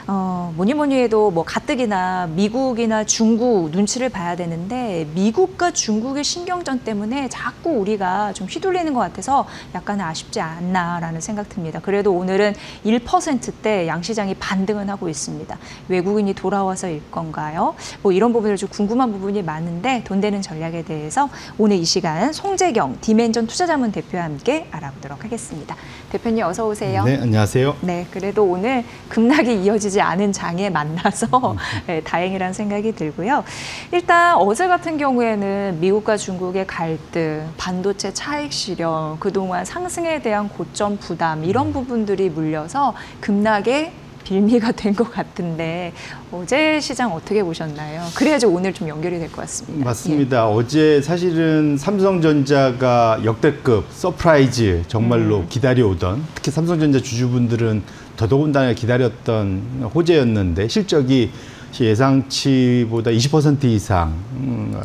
뭐니 뭐니 해도 뭐 가뜩이나 미국이나 중국 눈치를 봐야 되는데 미국과 중국의 신경전 때문에 자꾸 우리가 좀 휘둘리는 것 같아서 약간 아쉽지 않나라는 생각 듭니다. 그래도 오늘은 1%대 양시장이 반등은 하고 있습니다. 외국인이 돌아와서일 건가요? 뭐 이런 부분들 좀 궁금한 부분이 많은데 돈 되는 전략에 대해서 오늘 이 시간 송재경 디멘전 투자자문 대표와 함께 알아보도록 하겠습니다. 대표님 어서 오세요. 네, 안녕하세요. 네, 그래도 오늘 급락이 이어지지 않은 장에 만나서 네, 다행이라는 생각이 들고요. 일단 어제 같은 경우에는 미국과 중국의 갈등, 반도체 차익 실현, 그동안 상승에 대한 고점 부담 이런 부분들이 물려서 급락의 빌미가 된 것 같은데 어제 시장 어떻게 보셨나요? 그래야지 오늘 좀 연결이 될 것 같습니다. 맞습니다. 예. 어제 사실은 삼성전자가 역대급 서프라이즈 정말로 기다려오던, 특히 삼성전자 주주분들은 더더군다나 기다렸던 호재였는데 실적이 예상치보다 20% 이상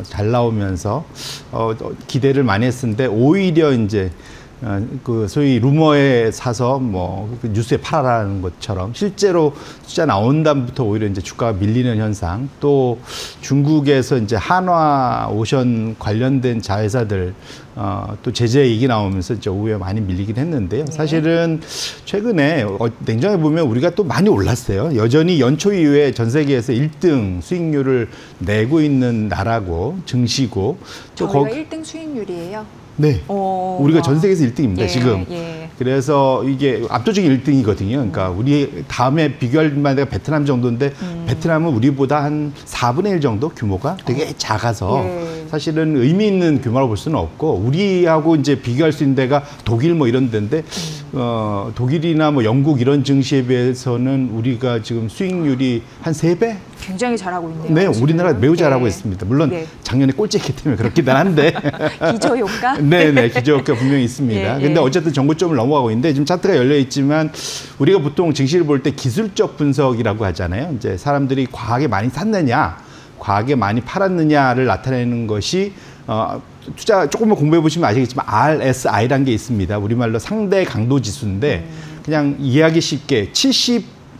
잘 나오면서 기대를 많이 했었는데 오히려 이제 그 소위 루머에 사서 뭐 뉴스에 팔아라는 것처럼 실제로 숫자 나온 다음부터 오히려 이제 주가가 밀리는 현상, 또 중국에서 이제 한화 오션 관련된 자회사들 또 제재 얘기 나오면서 이제 오후에 많이 밀리긴 했는데요. 사실은 최근에 냉정히 보면 우리가 또 많이 올랐어요. 여전히 연초 이후에 전 세계에서 1등 수익률을 내고 있는 나라고 증시고 또 저희가 1등 수익률이에요. 네. 우리가 전 세계에서 1등입니다, 예, 지금. 예. 그래서 이게 압도적인 1등이거든요. 그러니까 우리 다음에 비교할 만한 베트남 정도인데 베트남은 우리보다 한 4분의 1 정도 규모가 되게 작아서 사실은 의미 있는 규모라고 볼 수는 없고 우리하고 이제 비교할 수 있는 데가 독일 뭐 이런 데인데 독일이나 뭐 영국 이런 증시에 비해서는 우리가 지금 수익률이 한 3배? 굉장히 잘하고 있네요. 네, 지금. 우리나라 매우 잘하고 있습니다. 물론 작년에 꼴찌했기 때문에 그렇긴 한데. 기저효과? 네네, 기저효과 분명히 있습니다. 근데 어쨌든 정고점을 넘어가고 있는데 지금 차트가 열려 있지만 우리가 보통 증시를 볼 때 기술적 분석이라고 하잖아요. 이제 사람들이 과하게 많이 샀느냐, 과하게 많이 팔았느냐를 나타내는 것이 투자 조금만 공부해 보시면 아시겠지만 RSI라는 게 있습니다. 우리말로 상대 강도 지수인데 그냥 이해하기 쉽게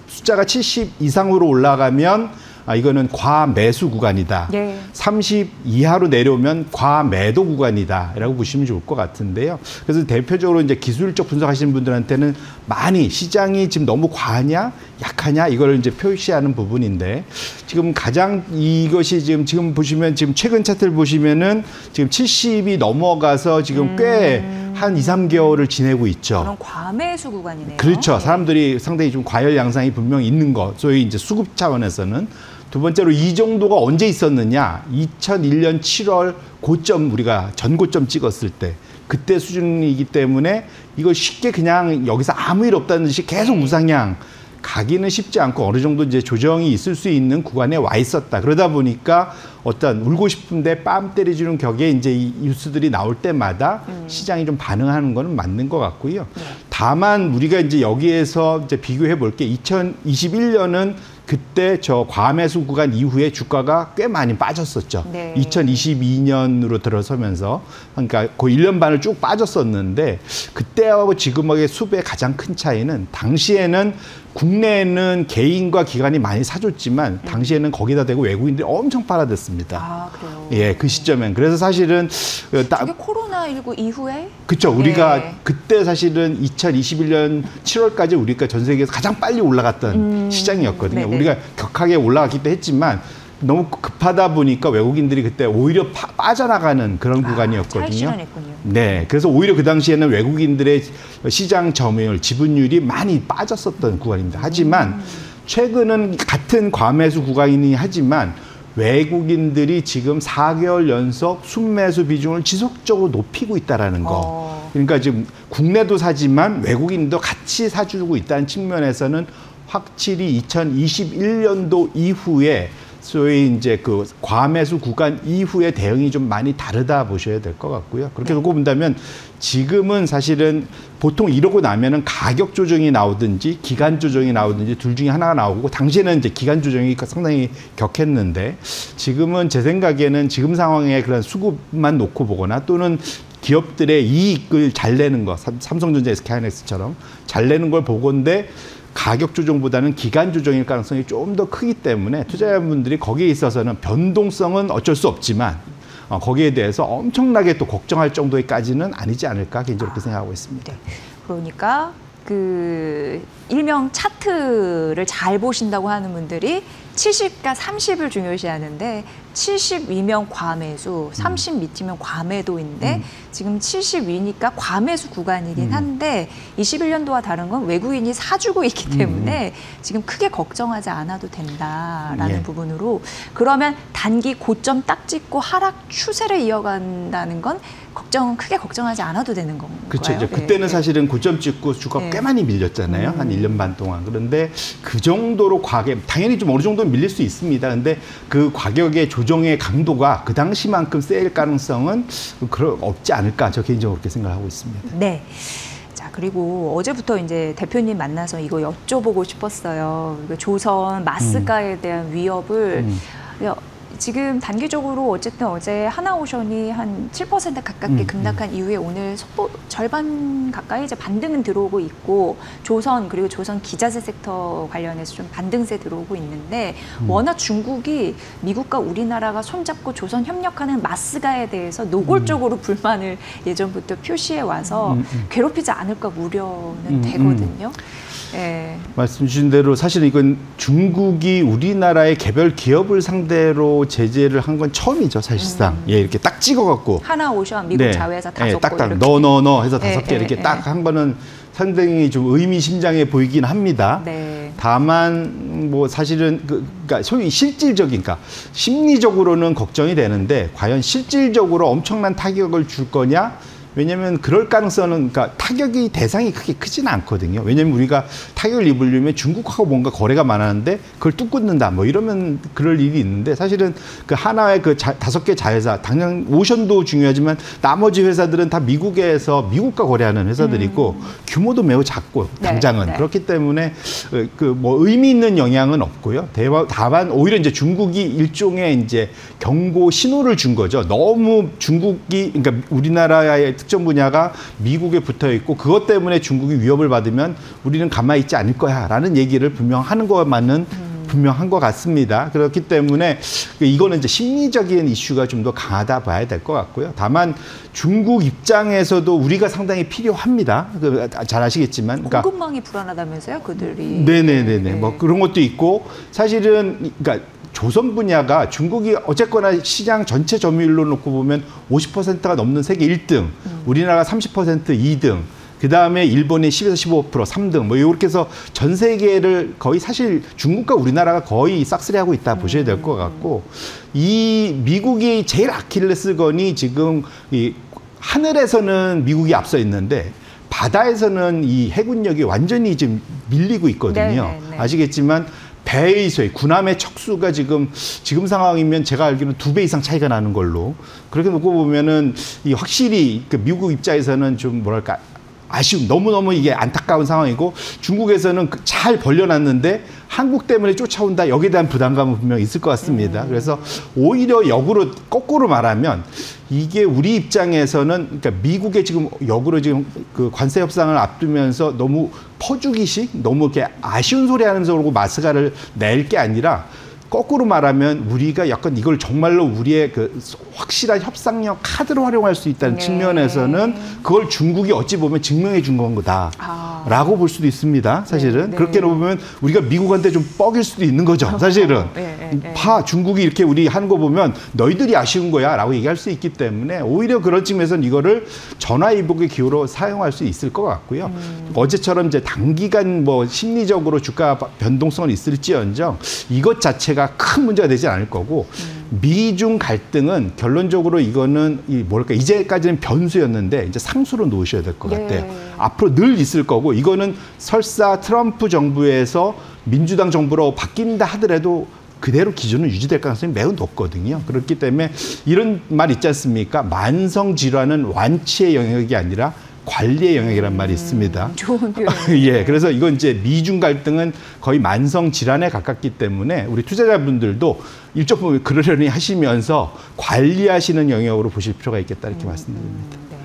숫자가 70 이상으로 올라가면 이거는 과매수 구간이다. 30 이하로 내려오면 과매도 구간이다. 라고 보시면 좋을 것 같은데요. 그래서 대표적으로 이제 기술적 분석하시는 분들한테는 많이 시장이 지금 너무 과하냐, 약하냐, 이걸 이제 표시하는 부분인데 지금 가장 이것이 지금 보시면 지금 최근 차트를 보시면은 지금 70이 넘어가서 지금 꽤 한 2, 3개월을 지내고 있죠. 그런 과매수 구간이네요. 그렇죠. 사람들이 상당히 좀 과열 양상이 분명히 있는 것. 소위 이제 수급 차원에서는. 두 번째로 이 정도가 언제 있었느냐. 2001년 7월 고점, 우리가 전고점 찍었을 때 그때 수준이기 때문에 이거 쉽게 그냥 여기서 아무 일 없다는 듯이 계속 우상향 가기는 쉽지 않고 어느 정도 이제 조정이 있을 수 있는 구간에 와 있었다. 그러다 보니까 어떤 울고 싶은데 뺨 때려주는 격에 이제 이 뉴스들이 나올 때마다 시장이 좀 반응하는 거는 맞는 것 같고요. 다만 우리가 이제 여기에서 이제 비교해 볼 게 2021년은 그때 저 과매수 구간 이후에 주가가 꽤 많이 빠졌었죠. 2022년으로 들어서면서 그러니까 거의 1년 반을 쭉 빠졌었는데 그때하고 지금하고의 수배의 가장 큰 차이는 당시에는 국내에는 개인과 기관이 많이 사줬지만 당시에는 거기다 대고 외국인들이 엄청 팔아댔습니다. 아, 그래요? 예, 그 시점엔. 그래서 사실은 그게 코로나19 이후에? 그렇죠. 우리가 그때 사실은 2021년 7월까지 우리가 전 세계에서 가장 빨리 올라갔던 시장이었거든요. 네네. 우리가 격하게 올라갔기도 했지만 너무 급하다 보니까 외국인들이 그때 오히려 빠져나가는 그런 구간이었거든요. 네, 그래서 오히려 그 당시에는 외국인들의 시장 점유율, 지분율이 많이 빠졌었던 구간입니다. 하지만 최근은 같은 과매수 구간이니 하지만 외국인들이 지금 4개월 연속 순매수 비중을 지속적으로 높이고 있다라는 거. 그러니까 지금 국내도 사지만 외국인도 같이 사주고 있다는 측면에서는 확실히 2021년도 이후에 소위 이제 그 과매수 구간 이후의 대응이 좀 많이 다르다 보셔야 될 것 같고요. 그렇게 놓고 본다면 지금은 사실은 보통 이러고 나면은 가격 조정이 나오든지 기간 조정이 나오든지 둘 중에 하나가 나오고 당시에는 이제 기간 조정이 상당히 격했는데 지금은 제 생각에는 지금 상황에 그런 수급만 놓고 보거나 또는 기업들의 이익을 잘 내는 거, 삼성전자, SK하이닉스처럼 잘 내는 걸 보건데 가격 조정보다는 기간 조정일 가능성이 좀 더 크기 때문에 투자자분들이 거기에 있어서는 변동성은 어쩔 수 없지만 거기에 대해서 엄청나게 또 걱정할 정도까지는 아니지 않을까 개인적으로 그렇게 생각하고 있습니다. 네. 그러니까 그 일명 차트를 잘 보신다고 하는 분들이 70과 30을 중요시하는데 70이면 과매수, 30 밑이면 과매도인데 지금 72니까 과매수 구간이긴 한데 21년도와 다른 건 외국인이 사주고 있기 때문에 지금 크게 걱정하지 않아도 된다라는 예. 부분으로 그러면 단기 고점 딱 찍고 하락 추세를 이어간다는 건 크게 걱정하지 않아도 되는 건가요? 그렇죠. 이제 그때는 네. 사실은 고점 찍고 주가 꽤 많이 밀렸잖아요. 한 1년 반 동안. 그런데 그 정도로 당연히 좀 어느 정도 밀릴 수 있습니다. 근데 그 가격의 조정의 강도가 그 당시만큼 세일 가능성은 없지 않을까. 저 개인적으로 그렇게 생각하고 있습니다. 네. 자, 그리고 어제부터 이제 대표님 만나서 이거 여쭤보고 싶었어요. 조선 마스가에 대한 위협을 지금 단기적으로 어쨌든 어제 하나오션이 한 7% 가깝게 급락한 이후에 오늘 속보 절반 가까이 이제 반등은 들어오고 있고 조선 그리고 조선 기자재 섹터 관련해서 좀 반등세 들어오고 있는데 워낙 중국이 미국과 우리나라가 손잡고 조선 협력하는 마스가에 대해서 노골적으로 불만을 예전부터 표시해 와서 괴롭히지 않을까 우려는 되거든요. 네. 말씀 주신 대로 사실 이건 중국이 우리나라의 개별 기업을 상대로 제재를 한 건 처음이죠, 사실상. 예, 이렇게 딱 찍어갖고. 하나오션 미국 자회사 5곳. 딱 너 해서 5개 이렇게 딱 한 거는 상당히 좀 의미심장해 보이긴 합니다. 네. 다만 뭐 사실은 그러니까 소위 실질적인, 그러니까 심리적으로는 걱정이 되는데 과연 실질적으로 엄청난 타격을 줄 거냐? 왜냐하면 그럴 가능성은 그러니까 타격이 대상이 그렇게 크지는 않거든요. 왜냐하면 우리가 타격을 입으려면 중국하고 뭔가 거래가 많았는데 그걸 뚝 끊는다 뭐 이러면 그럴 일이 있는데 사실은 그 하나의 그 5개 자회사 당장 오션도 중요하지만 나머지 회사들은 다 미국에서 미국과 거래하는 회사들이고 규모도 매우 작고 당장은 네. 그렇기 때문에 그 뭐 의미 있는 영향은 없고요. 다만 오히려 이제 중국이 일종의 이제 경고 신호를 준 거죠. 너무 중국이 그러니까 우리나라의 특정 분야가 미국에 붙어 있고 그것 때문에 중국이 위협을 받으면 우리는 가만히 있지 않을 거야라는 얘기를 분명 하는 것만은 분명한 것 같습니다. 그렇기 때문에 이거는 이제 심리적인 이슈가 좀 더 강하다 봐야 될 것 같고요. 다만 중국 입장에서도 우리가 상당히 필요합니다. 잘 아시겠지만, 공급망이 불안하다면서요, 그들이? 네네네네. 네. 뭐 그런 것도 있고 사실은 그러니까. 조선 분야가 중국이 어쨌거나 시장 전체 점유율로 놓고 보면 50%가 넘는 세계 1등, 우리나라가 30% 2등, 그 다음에 일본이 10에서 15% 3등, 뭐 이렇게 해서 전 세계를 거의 사실 중국과 우리나라가 거의 싹쓸이하고 있다 보셔야 될 것 같고, 이 미국이 제일 아킬레스건이 지금 이 하늘에서는 미국이 앞서 있는데 바다에서는 이 해군력이 완전히 지금 밀리고 있거든요. 네네네. 아시겠지만. 배의 소위 군함의 척수가 지금 상황이면 제가 알기로는 2배 이상 차이가 나는 걸로 그렇게 놓고 보면은 이 확실히 그 미국 입장에서는 좀 뭐랄까 아쉬움 너무너무 이게 안타까운 상황이고 중국에서는 잘 벌려놨는데 한국 때문에 쫓아온다 여기에 대한 부담감은 분명히 있을 것 같습니다. 그래서 오히려 역으로 거꾸로 말하면 이게 우리 입장에서는 그러니까 미국의 지금 역으로 지금 그 관세 협상을 앞두면서 너무 퍼주기식 너무 이렇게 아쉬운 소리 하면서 그러고 마스가를 낼 게 아니라 거꾸로 말하면 우리가 약간 이걸 정말로 우리의 그 확실한 협상력 카드로 활용할 수 있다는 네. 측면에서는 그걸 중국이 어찌 보면 증명해 준 건 거다라고 볼 수도 있습니다. 사실은 네. 그렇게 보면 우리가 미국한테 좀 뻑일 수도 있는 거죠. 사실은 중국이 이렇게 우리 하는 거 보면 너희들이 아쉬운 거야라고 얘기할 수 있기 때문에 오히려 그런 측면에서는 이거를 전화위복의 기호로 사용할 수 있을 것 같고요. 어제처럼 이제 단기간 뭐 심리적으로 주가 변동성은 있을지언정 이것 자체가 큰 문제가 되지 않을 거고 미중 갈등은 결론적으로 이거는 이제까지는 변수였는데 이제 상수로 놓으셔야 될 것 같아요. 앞으로 늘 있을 거고 이거는 설사 트럼프 정부에서 민주당 정부로 바뀐다 하더라도 그대로 기준은 유지될 가능성이 매우 높거든요. 그렇기 때문에 이런 말 있지 않습니까? 만성 질환은 완치의 영역이 아니라 관리의 영역이란 말이 있습니다. 좋은 표현. 예, 그래서 이건 이제 미중 갈등은 거의 만성 질환에 가깝기 때문에 우리 투자자분들도 일정 부분 그러려니 하시면서 관리하시는 영역으로 보실 필요가 있겠다 이렇게 말씀드립니다. 네.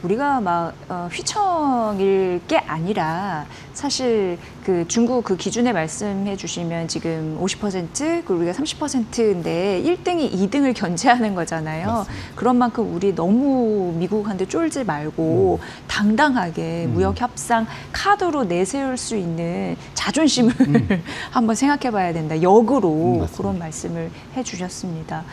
우리가 막 휘청일 게 아니라 사실 그 중국 그 기준에 말씀해 주시면 지금 50% 그리고 우리가 30%인데 1등이 2등을 견제하는 거잖아요. 맞습니다. 그런 만큼 우리 너무 미국한테 쫄지 말고 당당하게 무역 협상 카드로 내세울 수 있는 자존심을 한번 생각해 봐야 된다. 역으로 맞습니다. 그런 말씀을 해 주셨습니다.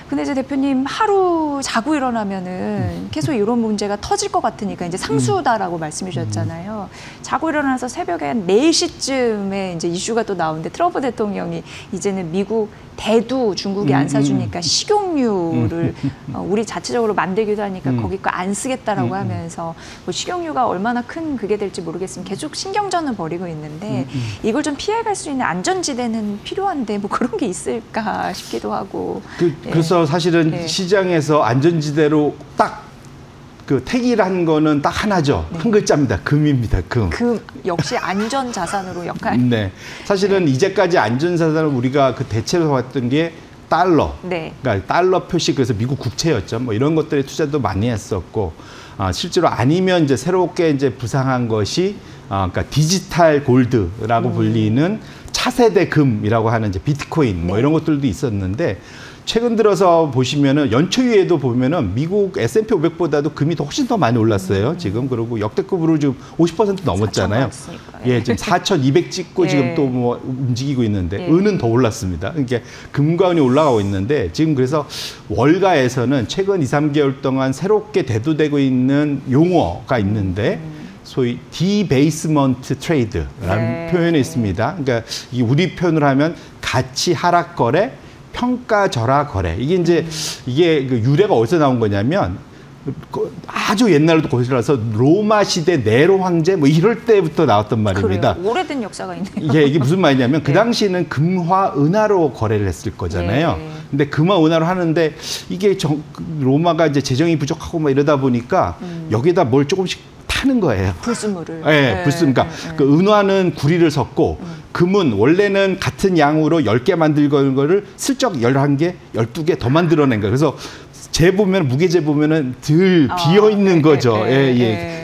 근데 이제 대표님 하루 자고 일어나면은 계속 이런 문제가 터질 것 같으니까 이제 상수다라고 말씀해 주셨잖아요. 자고 일어나서 새벽에 한 4시쯤에 이제 이슈가 또 나오는데 트럼프 대통령이 이제는 미국 대두 중국이 안 사주니까 식용유를 우리 자체적으로 만들기도 하니까 거기 거 안 쓰겠다라고 하면서 뭐 식용유가 얼마나 큰 그게 될지 모르겠으면 계속 신경전을 벌이고 있는데 이걸 좀 피해갈 수 있는 안전지대는 필요한데 뭐 그런 게 있을까 싶기도 하고. 그래서 사실은 네. 시장에서 안전지대로 딱 그 택일한 거는 딱 하나죠. 네. 한 글자입니다. 금입니다. 금. 그 역시 안전 자산으로 역할. 네. 사실은 이제까지 안전자산을 우리가 그 대체로 봤던 게 달러. 네. 그러니까 달러 표시 그래서 미국 국채였죠. 뭐 이런 것들에 투자도 많이 했었고 실제로 아니면 이제 새롭게 이제 부상한 것이 그러니까 디지털 골드라고 불리는 차세대 금이라고 하는 이제 비트코인 뭐 네. 이런 것들도 있었는데 최근 들어서 보시면은 연초에도 보면은 미국 S&P 500보다도 금이 훨씬 더 많이 올랐어요. 지금 그리고 역대급으로 지금 50% 넘었잖아요. 4,000 예, 지금 4,200 찍고 예. 지금 또 뭐 움직이고 있는데 예. 은은 더 올랐습니다. 그러니까 금과 은이 올라가고 있는데 지금 그래서 월가에서는 최근 2, 3개월 동안 새롭게 대두되고 있는 용어가 있는데 소위 디베이스먼트 트레이드라는 네. 표현이 있습니다. 그러니까 이 우리 표현으로 하면 가치 하락 거래, 평가 절하 거래. 이게 이제 이게 그 유래가 어디서 나온 거냐면 아주 옛날부터 거슬러서 로마 시대 네로 황제 뭐 이럴 때부터 나왔던 말입니다. 그래요. 오래된 역사가 있네요. 이게 무슨 말이냐면 그 네. 당시에는 금화 은화로 거래를 했을 거잖아요. 네. 근데 금화 은화로 하는데 이게 로마가 이제 재정이 부족하고 막 이러다 보니까 여기다 뭘 조금씩 타는 거예요. 불순물을. 네, 불순. 그러니까 그 은화는 구리를 섞고 금은 원래는 같은 양으로 10개 만들건 거를 슬쩍 11개, 12개 더 만들어낸 거예요. 그래서 재 보면 무게 재 보면은 늘 비어 있는 거죠.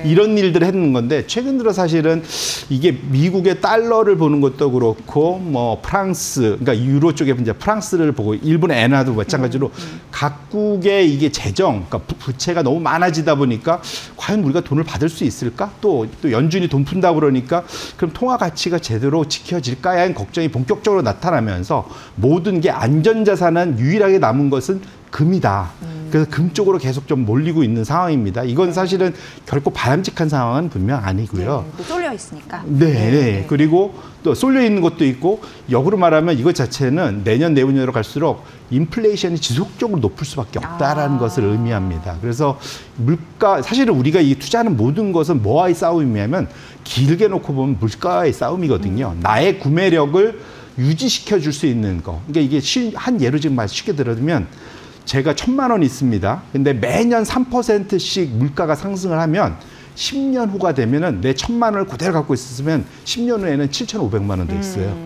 이런 일들을 했는 건데 최근 들어 사실은 이게 미국의 달러를 보는 것도 그렇고 뭐 프랑스 그러니까 유로 쪽에 이제 프랑스를 보고 일본 엔화도 마찬가지로 각국의 이게 재정 그러니까 부채가 너무 많아지다 보니까 과연 우리가 돈을 받을 수 있을까? 또 연준이 돈 푼다 그러니까 그럼 통화 가치가 제대로 지켜질까에 대한 걱정이 본격적으로 나타나면서 모든 게 안전자산은 유일하게 남은 것은 금이다. 그래서 금 쪽으로 계속 좀 몰리고 있는 상황입니다. 이건 사실은 결코 바람직한 상황은 분명 아니고요. 네, 쏠려 있으니까. 네. 그리고 또 쏠려 있는 것도 있고 역으로 말하면 이것 자체는 내년 내후년으로 갈수록 인플레이션이 지속적으로 높을 수밖에 없다라는 것을 의미합니다. 그래서 물가 사실은 우리가 이 투자하는 모든 것은 뭐와의 싸움이냐면 길게 놓고 보면 물가와의 싸움이거든요. 나의 구매력을 유지시켜 줄 수 있는 거. 그러니까 이게 한 예로 지금 쉽게 들어두면 제가 1,000만 원 있습니다. 근데 매년 3%씩 물가가 상승을 하면 10년 후가 되면은 내 1,000만 원을 그대로 갖고 있었으면 10년 후에는 7,500만 원 돼 있어요.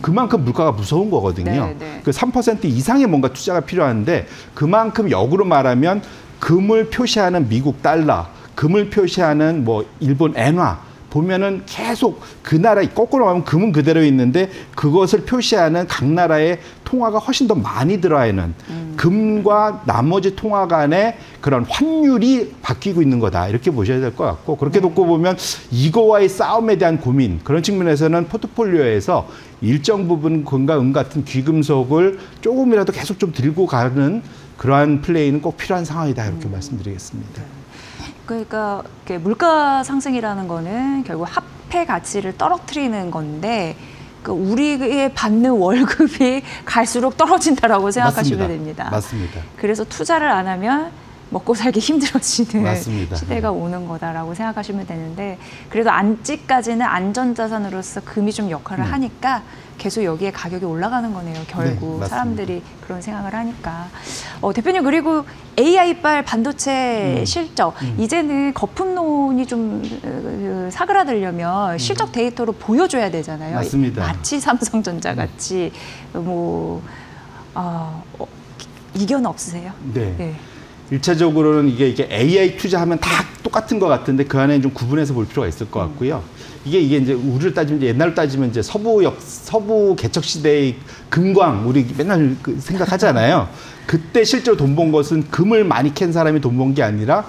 그만큼 물가가 무서운 거거든요. 네. 그 3% 이상의 뭔가 투자가 필요한데 그만큼 역으로 말하면 금을 표시하는 미국 달러, 금을 표시하는 뭐 일본 엔화 보면은 계속 그 나라 거꾸로 가면 금은 그대로 있는데 그것을 표시하는 각 나라의 통화가 훨씬 더 많이 들어야 하는 금과 나머지 통화 간의 그런 환율이 바뀌고 있는 거다 이렇게 보셔야 될 것 같고 그렇게 놓고 보면 이거와의 싸움에 대한 고민 그런 측면에서는 포트폴리오에서 일정 부분 금과 은 같은 귀금속을 조금이라도 계속 좀 들고 가는 그러한 플레이는 꼭 필요한 상황이다 이렇게 말씀드리겠습니다. 그러니까 물가 상승이라는 거는 결국 화폐 가치를 떨어뜨리는 건데 우리의 받는 월급이 갈수록 떨어진다라고 생각하시면 맞습니다. 됩니다. 맞습니다. 그래서 투자를 안 하면 먹고 살기 힘들어지는 맞습니다. 시대가 오는 거다라고 생각하시면 되는데 그래도 아직까지는 안전자산으로서 금이 좀 역할을 하니까 계속 여기에 가격이 올라가는 거네요. 결국 네, 사람들이 그런 생각을 하니까. 대표님 그리고 AI발 반도체 실적 이제는 거품론이 좀 사그라들려면 실적 데이터로 보여줘야 되잖아요. 맞습니다. 마치 삼성전자 같이 이견 없으세요? 네. 네. 일차적으로는 이게 AI 투자하면 다 똑같은 것 같은데 그 안에 좀 구분해서 볼 필요가 있을 것 같고요. 이게 이제 우리를 따지면 옛날로 따지면 이제 서부 개척 시대의 금광 우리 맨날 생각하잖아요. 그때 실제로 돈 번 것은 금을 많이 캔 사람이 돈 번 게 아니라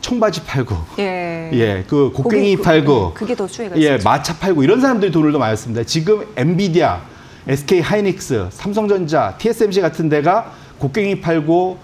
청바지 팔고, 그 곡괭이 팔고, 그게 더 수혜가 있었죠. 마차 팔고 이런 사람들이 돈을 더 많이 썼습니다. 지금 엔비디아, SK 하이닉스, 삼성전자, TSMC 같은 데가 곡괭이 팔고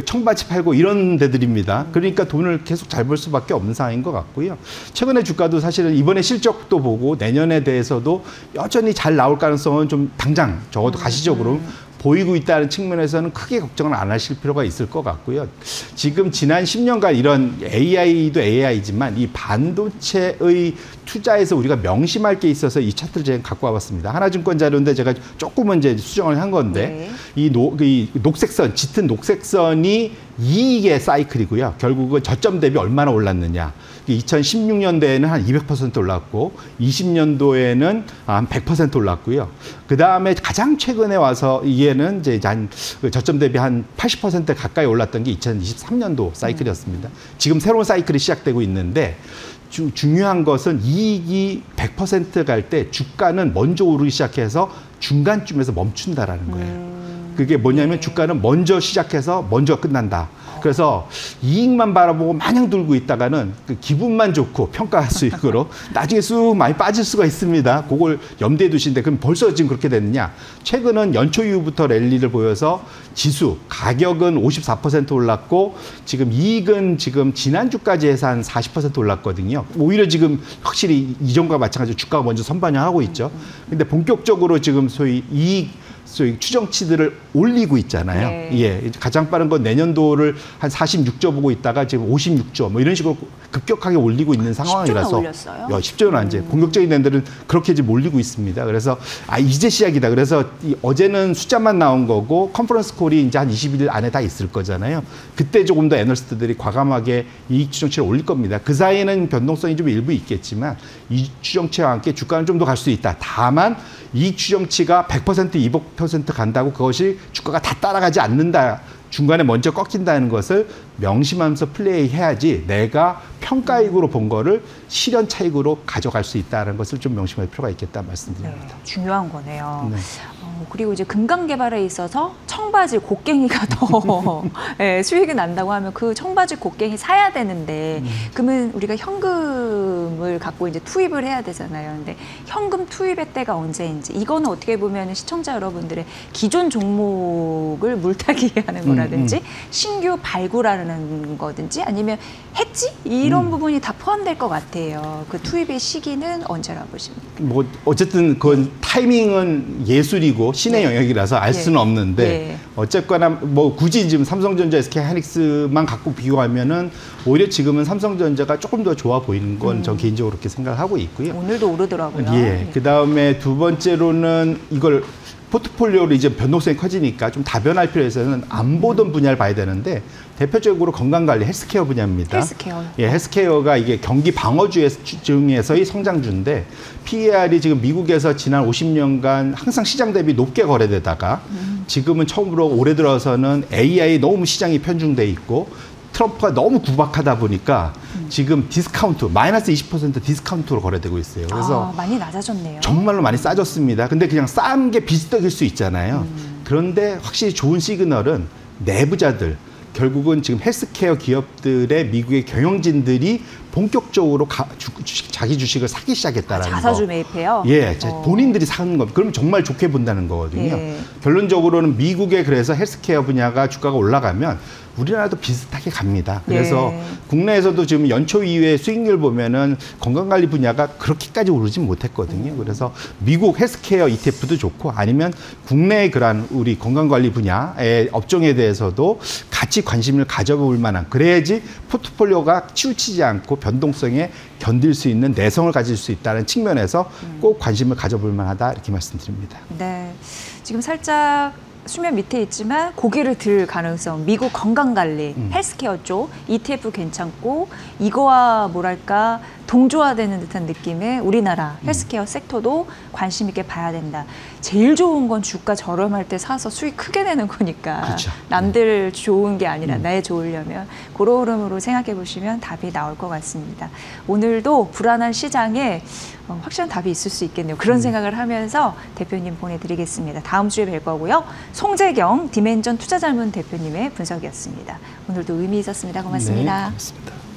청바지 팔고 이런 데들입니다. 그러니까 돈을 계속 잘 벌 수밖에 없는 상황인 것 같고요. 최근에 주가도 사실은 이번에 실적도 보고 내년에 대해서도 여전히 잘 나올 가능성은 좀 당장 적어도 가시적으로 보이고 있다는 측면에서는 크게 걱정을 안 하실 필요가 있을 것 같고요. 지금 지난 10년간 이런 AI도 AI지만 이 반도체의 투자에서 우리가 명심할 게 있어서 이 차트를 제가 갖고 와봤습니다. 하나증권 자료인데 제가 조금은 이제 수정을 한 건데 이 녹색선, 짙은 녹색선이 이익의 사이클이고요. 결국은 저점 대비 얼마나 올랐느냐. 2016년도에는 한 200% 올랐고 20년도에는 한 100% 올랐고요. 그 다음에 가장 최근에 와서 이게는 이제 한 저점 대비 한 80% 가까이 올랐던 게 2023년도 사이클이었습니다. 지금 새로운 사이클이 시작되고 있는데 중요한 것은 이익이 100% 갈 때 주가는 먼저 오르기 시작해서 중간쯤에서 멈춘다라는 거예요. 그게 뭐냐면 주가는 먼저 시작해서 먼저 끝난다. 그래서 이익만 바라보고 마냥 들고 있다가는 그 기분만 좋고 평가할 수 있도록 나중에 쑥 많이 빠질 수가 있습니다. 그걸 염두에 두시는데 그럼 벌써 지금 그렇게 됐느냐. 최근은 연초 이후부터 랠리를 보여서 지수, 가격은 54% 올랐고 지금 이익은 지금 지난주까지 해서 한 40% 올랐거든요. 오히려 지금 확실히 이전과 마찬가지로 주가가 먼저 선반영하고 있죠. 근데 본격적으로 지금 소위 추정치들을 올리고 있잖아요. 예, 가장 빠른 건 내년도를 한 46조 보고 있다가 지금 56조 뭐 이런 식으로 급격하게 올리고 있는 상황이라서 10조나 올렸어요? 10조는 이제 본격적인 낸들은 그렇게 지금 올리고 있습니다. 그래서 이제 시작이다. 그래서 어제는 숫자만 나온 거고 컨퍼런스 콜이 이제 한 20일 안에 다 있을 거잖아요. 그때 조금 더 애널리스트들이 과감하게 이익 추정치를 올릴 겁니다. 그 사이에는 변동성이 좀 일부 있겠지만 이 추정치와 함께 주가는 좀 더 갈 수 있다. 다만 이익 추정치가 100% 200% 간다고 그것이 주가가 다 따라가지 않는다. 중간에 먼저 꺾인다는 것을 명심하면서 플레이해야지 내가 평가익으로 본 거를 실현 차익으로 가져갈 수 있다는 것을 좀 명심할 필요가 있겠다 말씀드립니다. 네, 중요한 거네요. 네. 그리고 이제 금강 개발에 있어서 청바지 곡괭이가 더 수익이 난다고 하면 그 청바지 곡괭이 사야 되는데 그러면 우리가 현금을 갖고 이제 투입을 해야 되잖아요. 근데 현금 투입의 때가 언제인지 이거는 어떻게 보면 시청자 여러분들의 기존 종목을 물타기 하는 거라든지 신규 발굴하는 거든지 아니면 해지 이런 부분이 다 포함될 것 같아요. 그 투입의 시기는 언제라고 보십니까? 뭐 어쨌든 그건 타이밍은 예술이고 신의 영역이라서 알 수는 없는데 어쨌거나 뭐 굳이 지금 삼성전자, SK 하이닉스만 갖고 비교하면은 오히려 지금은 삼성전자가 조금 더 좋아 보이는 건 저 개인적으로 그렇게 생각을 하고 있고요. 오늘도 오르더라고요. 그 다음에 두 번째로는 이걸 포트폴리오로 이제 변동성이 커지니까 좀 다변할 필요에서는 안 보던 분야를 봐야 되는데 대표적으로 건강관리 헬스케어 분야입니다. 헬스케어. 헬스케어가 이게 경기 방어주 중에서의 성장주인데 PER이 지금 미국에서 지난 50년간 항상 시장 대비 높게 거래되다가 지금은 처음으로 올해 들어서는 AI 너무 시장이 편중돼 있고 트럼프가 너무 구박하다 보니까 지금 디스카운트, 마이너스 20% 디스카운트로 거래되고 있어요. 그래서 많이 낮아졌네요. 정말로 많이 싸졌습니다. 근데 그냥 싼 게 비슷하길 수 있잖아요. 그런데 확실히 좋은 시그널은 내부자들, 결국은 지금 헬스케어 기업들의 미국의 경영진들이 본격적으로 자기 주식을 사기 시작했다라는 거. 자사주 매입해요? 본인들이 사는 거. 그러면 정말 좋게 본다는 거거든요. 결론적으로는 미국의 그래서 헬스케어 분야가 주가가 올라가면 우리나라도 비슷하게 갑니다. 그래서 국내에서도 지금 연초 이후에 수익률 보면은 건강관리 분야가 그렇게까지 오르진 못했거든요. 그래서 미국 헬스케어 ETF도 좋고 아니면 국내의 그러한 우리 건강관리 분야의 업종에 대해서도 같이 관심을 가져볼 만한 그래야지 포트폴리오가 치우치지 않고 변동성에 견딜 수 있는 내성을 가질 수 있다는 측면에서 꼭 관심을 가져볼 만하다 이렇게 말씀드립니다. 네, 지금 살짝 수면 밑에 있지만 고개를 들 가능성, 미국 건강관리, 헬스케어 쪽 ETF 괜찮고 이거와 뭐랄까 동조화되는 듯한 느낌의 우리나라 헬스케어 섹터도 관심 있게 봐야 된다. 제일 좋은 건 주가 저렴할 때 사서 수익 크게 내는 거니까. 그렇죠. 남들 좋은 게 아니라 내 좋으려면 그런 흐름으로 생각해 보시면 답이 나올 것 같습니다. 오늘도 불안한 시장에 확실한 답이 있을 수 있겠네요. 그런 생각을 하면서 대표님 보내드리겠습니다. 다음 주에 뵐 거고요. 송재경 디멘전 투자자문 대표님의 분석이었습니다. 오늘도 의미 있었습니다. 고맙습니다. 네, 고맙습니다.